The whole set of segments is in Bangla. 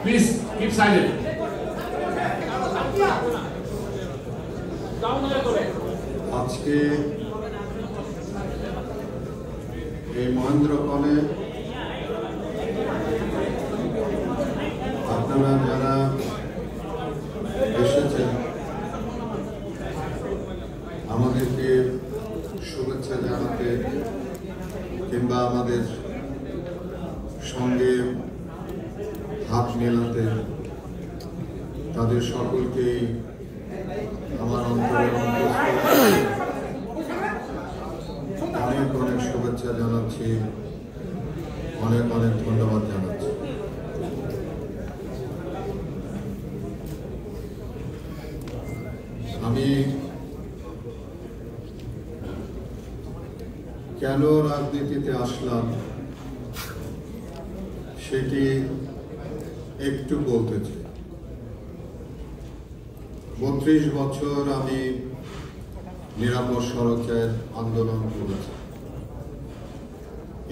Please keep silent. আজকে এই মহেন্দ্রক্ষণে আপনারা যারা এসেছেন আমাদেরকে শুভেচ্ছা জানাতে কিংবা আমাদের সঙ্গে হাত মেলাতে তাদের সকলকেই আমার অন্তরের অনেক অনেক শুভেচ্ছা জানাচ্ছি, অনেক অনেক ধন্যবাদ জানাচ্ছি। আমি কেন রাজনীতিতে আসলাম সেটি একটু বলতে চাই। 32 বছর আমি নিরাপদ সড়কের আন্দোলন করেছি।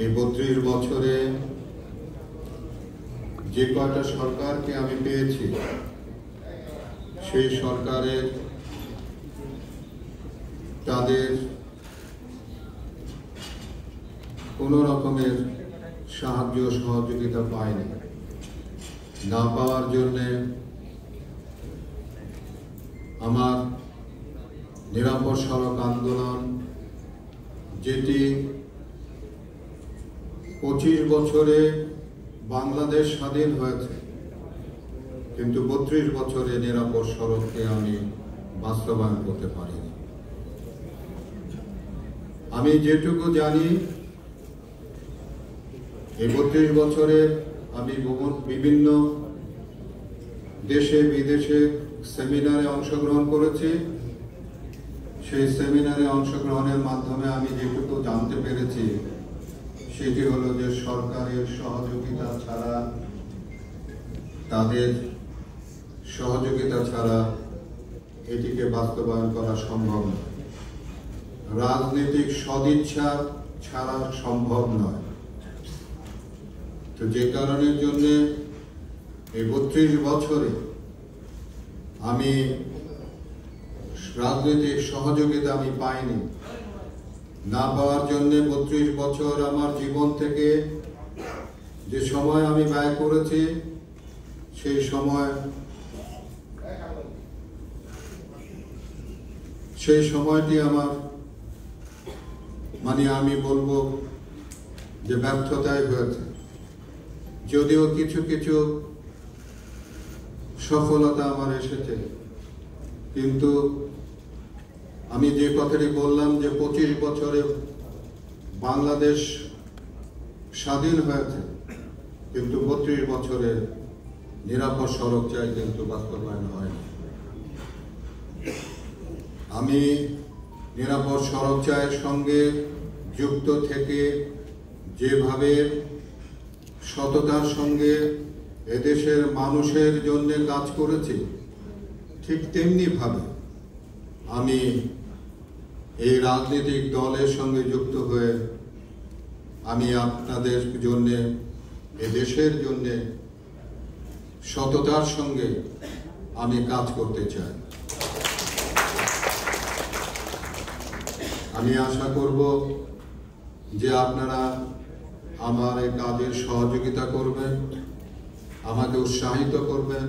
এই 32 বছরে যে কয়টা সরকারকে আমি পেয়েছি সেই সরকারের তাদের কোনো রকমের সাহায্য সহযোগিতা পায়নি। না পাওয়ার জন্যে আমার নিরাপদ সড়ক আন্দোলন, যেটি 25 বছরে বাংলাদেশ স্বাধীন হয়েছে, কিন্তু 32 বছরে নিরাপদ সড়ককে আমি বাস্তবায়ন করতে পারিনি। আমি যেটুকু জানি, এই 32 বছরে আমি বিভিন্ন দেশে বিদেশে সেমিনারে অংশগ্রহণ করেছি। সেই সেমিনারে অংশগ্রহণের মাধ্যমে আমি যেটুকু জানতে পেরেছি সেটি হলো যে সরকারের সহযোগিতা ছাড়া, তাদের সহযোগিতা ছাড়া এটিকে বাস্তবায়ন করা সম্ভব নয়। রাজনৈতিক সদিচ্ছা ছাড়া সম্ভব নয়। তো যে কারণের জন্য এই 32 বছরে আমি রাজনৈতিক সহযোগিতা আমি পাইনি। না পাওয়ার জন্য 32 বছর আমার জীবন থেকে যে সময় আমি ব্যয় করেছি সেই সময়টি আমার আমি বলবো যে ব্যর্থতাই হয়েছে। যদিও কিছু কিছু সফলতা আমার এসেছে, কিন্তু আমি যে কথাটি বললাম যে 25 বছরে বাংলাদেশ স্বাধীন হয়েছে, কিন্তু 32 বছরে নিরাপদ সড়ক চাই কিন্তু বাস্তবায়ন হয়নি। আমি নিরাপদ সড়ক চাইয়ের সঙ্গে যুক্ত থেকে যেভাবে সততার সঙ্গে এদেশের মানুষের জন্য কাজ করেছি, ঠিক তেমনি ভাবে আমি এই রাজনৈতিক দলের সঙ্গে যুক্ত হয়ে আমি আপনাদের জন্য, এদেশের জন্য সততার সঙ্গে আমি কাজ করতে চাই। আমি আশা করব যে আপনারা আমার এই কাজের সহযোগিতা করবেন, আমাকে উৎসাহিত করবেন,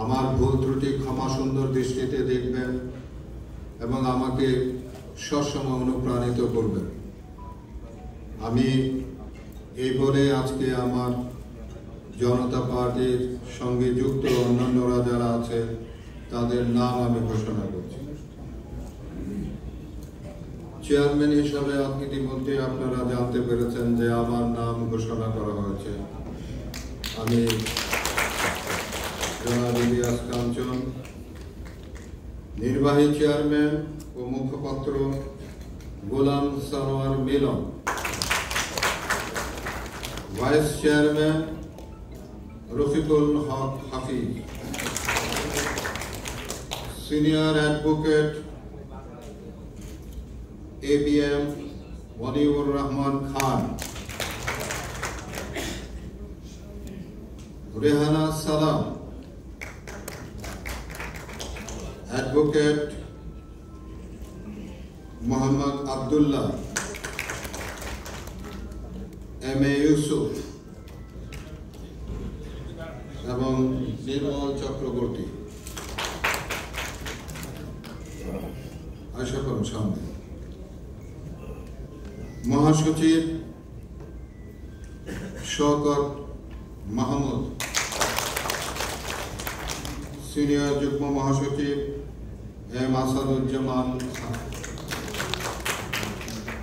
আমার ভুল ত্রুটি ক্ষমা সুন্দর দৃষ্টিতে দেখবেন এবং আমাকে সবসময় অনুপ্রাণিত করবেন। আমি এই বলে আজকে আমার জনতা পার্টির সঙ্গে যুক্ত অন্যান্যরা যারা আছে তাদের নাম আমি ঘোষণা করছি। চেয়ারম্যান হিসাবে ইতিমধ্যে আপনারা জানতে পেরেছেন যে আমার নাম ঘোষণা করা হয়েছে। আমি জনাব ইলিয়াস কাঞ্চন। নির্বাহী চেয়ারম্যান ও মুখপাত্র গোলাম সারোয়ার মিলন। ভাইস চেয়ারম্যান রফিকুল হক হাফিজ। Senior advocate ABM মনিউর Rahman Khan. Rehana সালাম, অ্যাডভোকেট মোহাম্মদ আব্দুল্লাহ, এম.এ. ইউসুফ এবং নির্মল চক্রবর্তী। আশা করুন সামনে। মহাসচিব শওকত মাহমুদ, সিনিয়র যুগ্ম মহাসচিব এম আসাদুজ্জামান,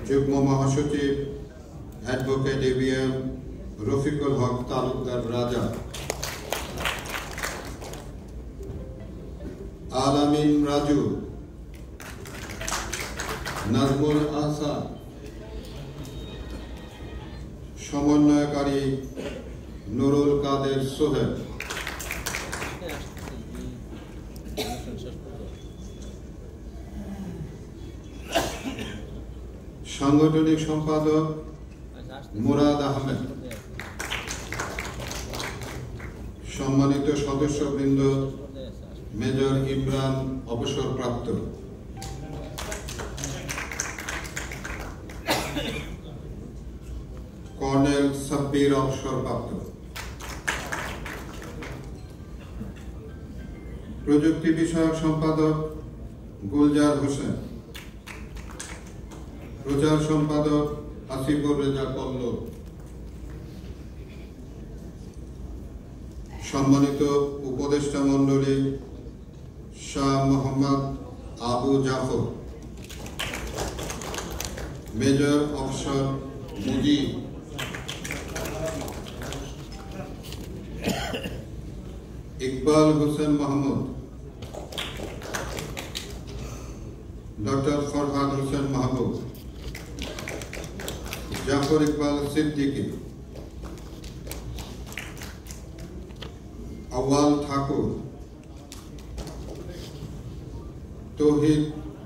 যুগ্ম মহাসচিব অ্যাডভোকেট এ.বি.এম. রফিকুল হক তালুকদার রাজা, আলামিন রাজু, নাজমুল আহসান, সমন্বয়কারী নুরুল কাদের সোহেল, সাংগঠনিক সম্পাদক মুরাদ আহমেদ, সম্মানিত সদস্যবৃন্দ, মেজর ইমরান অবসরপ্রাপ্ত, কর্নেল সাব্বির অবসরপ্রাপ্ত, প্রযুক্তি বিষয়ক সম্পাদক গুলজার হোসেন, প্রচার সম্পাদক আসিফুর রেজা পল্লব, সম্মানিত উপদেষ্টা মণ্ডলী Shah Mohammad Abu Jafar, major officer Mujib, Iqbal Hossain Mahmud, doctor Farhad Hossain Mahbub, Jafar Iqbal Siddiqui, Awal Thakur,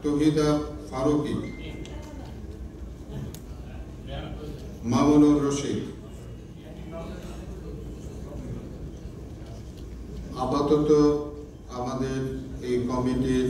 Tauhida Faruqui, Mamunur Rashid. আপাতত আমাদের এই কমিটির